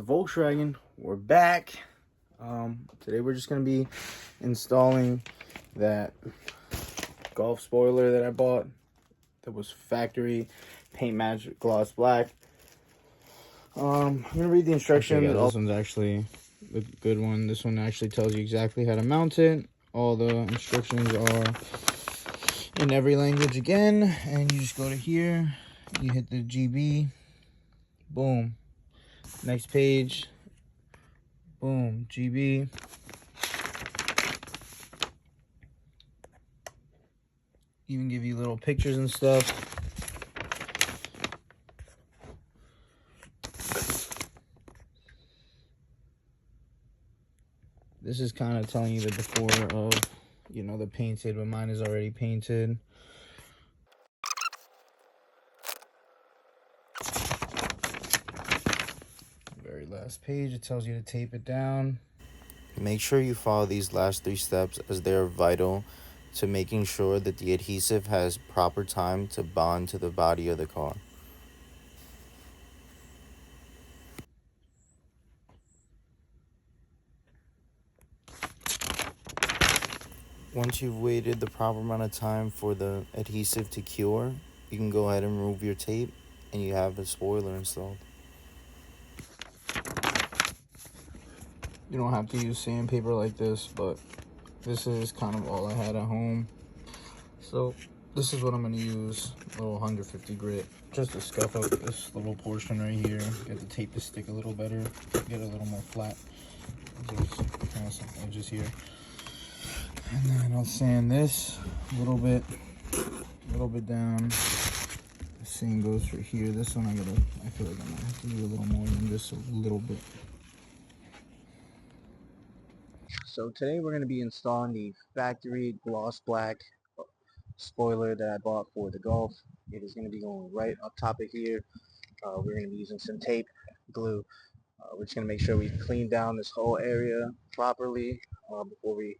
Volkswagen. We're back. Today we're just gonna be installing that Golf spoiler that I bought. That was factory paint match gloss black. I'm gonna read the instructions. Okay, this one's actually the good one. This one actually tells you exactly how to mount it. All the instructions are in every language again, and you just go to here. You hit the GB. Boom. Next page. Boom, GB. Even give you little pictures and stuff. This is kind of telling you the before of, the painted, but mine is already painted. Very last page, it tells you to tape it down. Make sure you follow these last 3 steps as they are vital to making sure that the adhesive has proper time to bond to the body of the car. Once you've waited the proper amount of time for the adhesive to cure, you can go ahead and remove your tape and you have the spoiler installed. You don't have to use sandpaper like this, but this is kind of all I had at home. So this is what I'm going to use, a little 150 grit, just to scuff up this little portion right here, get the tape to stick a little better, get it a little more flat. There's kind of some edges here. And then I'll sand this a little bit down. The same goes for here. This one I feel like I might have to do a little more than just a little bit. So today we're going to be installing the factory gloss black spoiler that I bought for the Golf. It is going to be going right up top of here. We're going to be using some tape, glue. We're just going to make sure we clean down this whole area properly before we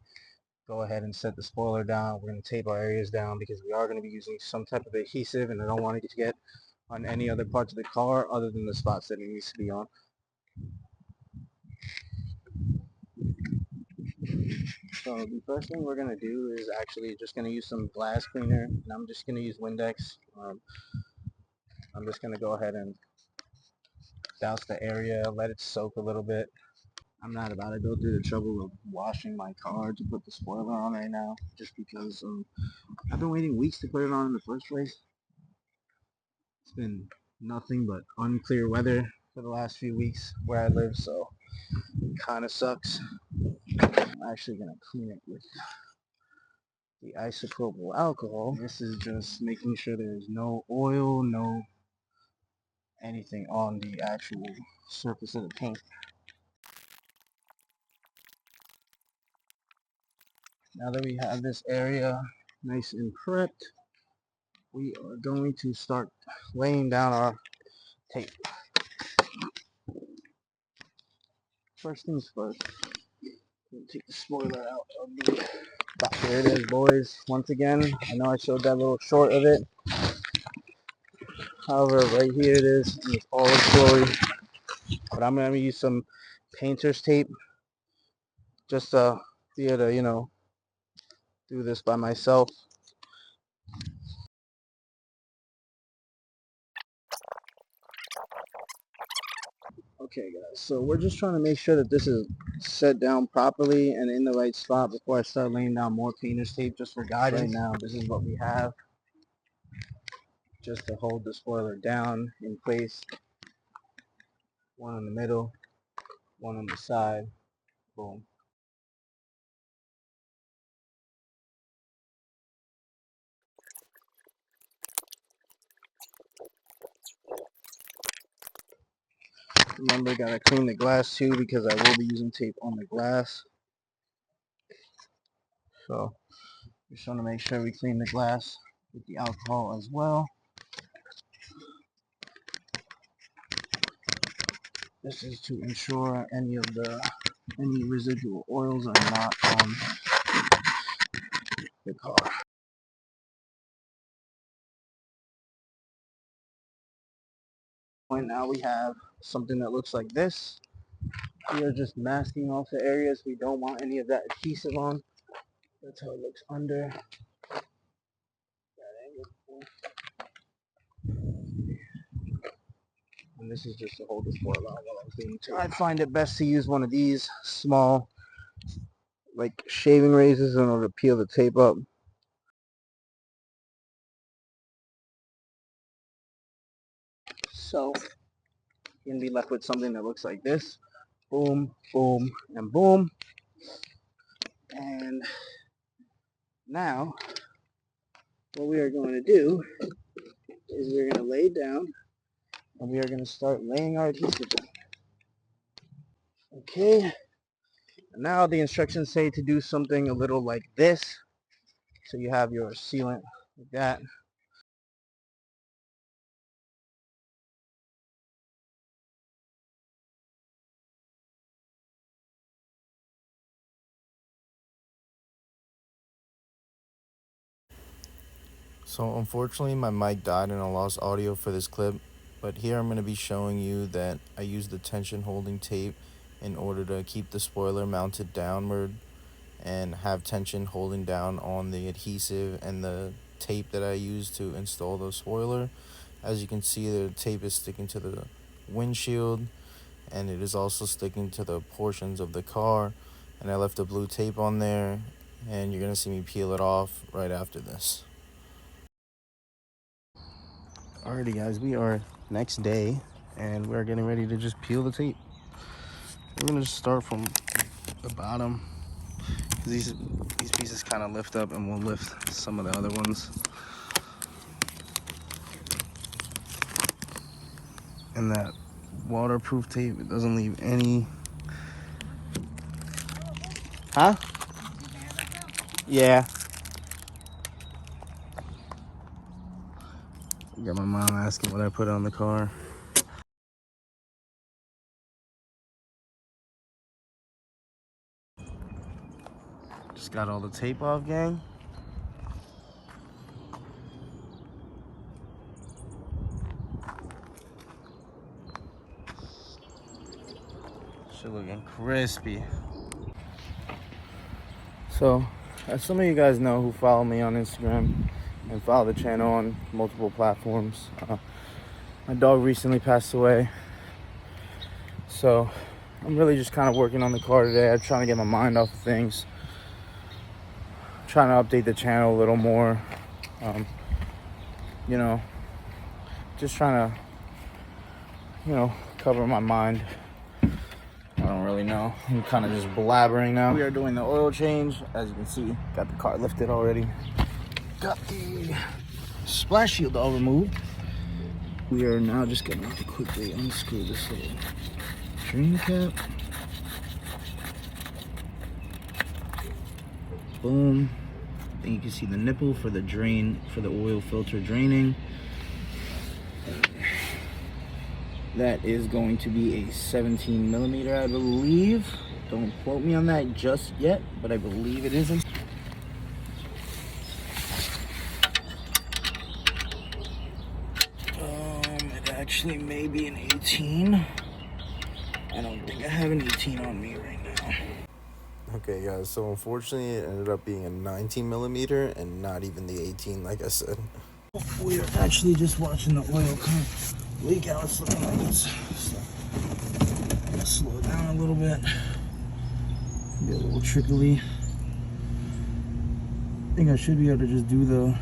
go ahead and set the spoiler down. We're going to tape our areas down because we are going to be using some type of adhesive, and I don't want it to get on any other parts of the car other than the spots that it needs to be on. So the first thing we're going to do is actually just going to use some glass cleaner, and I'm just going to use Windex. I'm just going to go ahead and douse the area, let it soak a little bit. I'm not about to go through the trouble of washing my car to put the spoiler on right now, just because I've been waiting weeks to put it on in the first place. It's been nothing but unclear weather for the last few weeks where I live, so it kind of sucks. I'm actually going to clean it with the isopropyl alcohol. This is just making sure there's no oil, no anything on the actual surface of the paint. Now that we have this area nice and prepped, we are going to start laying down our tape. First things first, we'll take the spoiler out of the back. Here it is, boys. Once again, I know I showed that little short of it. However, right here it is in all its glory. But I'm going to use some painter's tape just to be able to, do this by myself. Okay guys, so we're just trying to make sure that this is set down properly and in the right spot before I start laying down more painter's tape just for guidance. Right now, this is what we have just to hold the spoiler down in place. One in the middle, one on the side, boom. Remember, gotta clean the glass too because I will be using tape on the glass. So just want to make sure we clean the glass with the alcohol as well. This is to ensure any residual oils are not on the car. And now we have something that looks like this. We are just masking off the areas we don't want any of that adhesive on. That's how it looks under. And this is just to hold the spoiler while I'm cleaning tape. I find it best to use one of these small, like shaving razors, in order to peel the tape up. So you're gonna be left with something that looks like this. Boom, boom, and boom. And now what we are going to do is we're going to lay down and we are going to start laying our adhesive down. Okay, now the instructions say to do something a little like this. So you have your sealant like that. So unfortunately my mic died and I lost audio for this clip, but here I'm going to be showing you that I used the tension holding tape in order to keep the spoiler mounted downward and have tension holding down on the adhesive and the tape that I used to install the spoiler. As you can see, the tape is sticking to the windshield and it is also sticking to the portions of the car, and I left the blue tape on there, and you're going to see me peel it off right after this. Alrighty guys, we are next day and we're getting ready to just peel the tape. We're gonna just start from the bottom, because these pieces kind of lift up, and we'll lift some of the other ones. And that waterproof tape, it doesn't leave any. Huh? Yeah. Got my mom asking what I put on the car. Just got all the tape off, gang. Shit looking crispy. So, as some of you guys know who follow me on Instagram and follow the channel on multiple platforms, my dog recently passed away. So, I'm really just kind of working on the car today. I'm trying to get my mind off of things. Trying to update the channel a little more. You know, just trying to, cover my mind. I don't really know. I'm kind of just blabbering now. We are doing the oil change. As you can see, got the car lifted already. Got the splash shield all removed. We are now just going to quickly unscrew this little drain cap. Boom. Then you can see the nipple for the drain, for the oil filter draining. That is going to be a 17 millimeter, I believe. Don't quote me on that just yet, but I believe it isn't. It actually may be an 18. I don't think I have an 18 on me right now. Okay guys, so unfortunately it ended up being a 19 millimeter and not even the 18 like I said. We're actually just watching the oil kind of leak out. It's looking like it's slow down a little bit. Be a little trickly. I think I should be able to just do the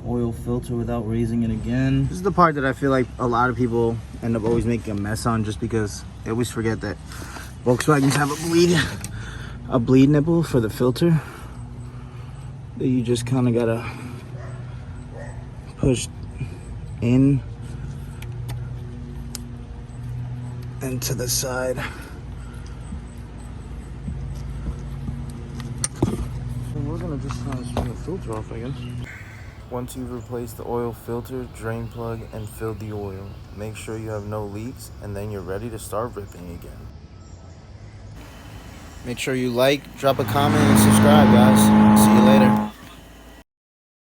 oil filter without raising it again. This is the part that I feel like a lot of people end up always making a mess on, just because they always forget that Volkswagens have a bleed nipple for the filter that you just kind of gotta push in and to the side. So we're gonna just try to spin the filter off, I guess. Once you've replaced the oil filter, drain plug, and filled the oil, make sure you have no leaks, and then you're ready to start ripping again. Make sure you like, drop a comment, and subscribe, guys. See you later.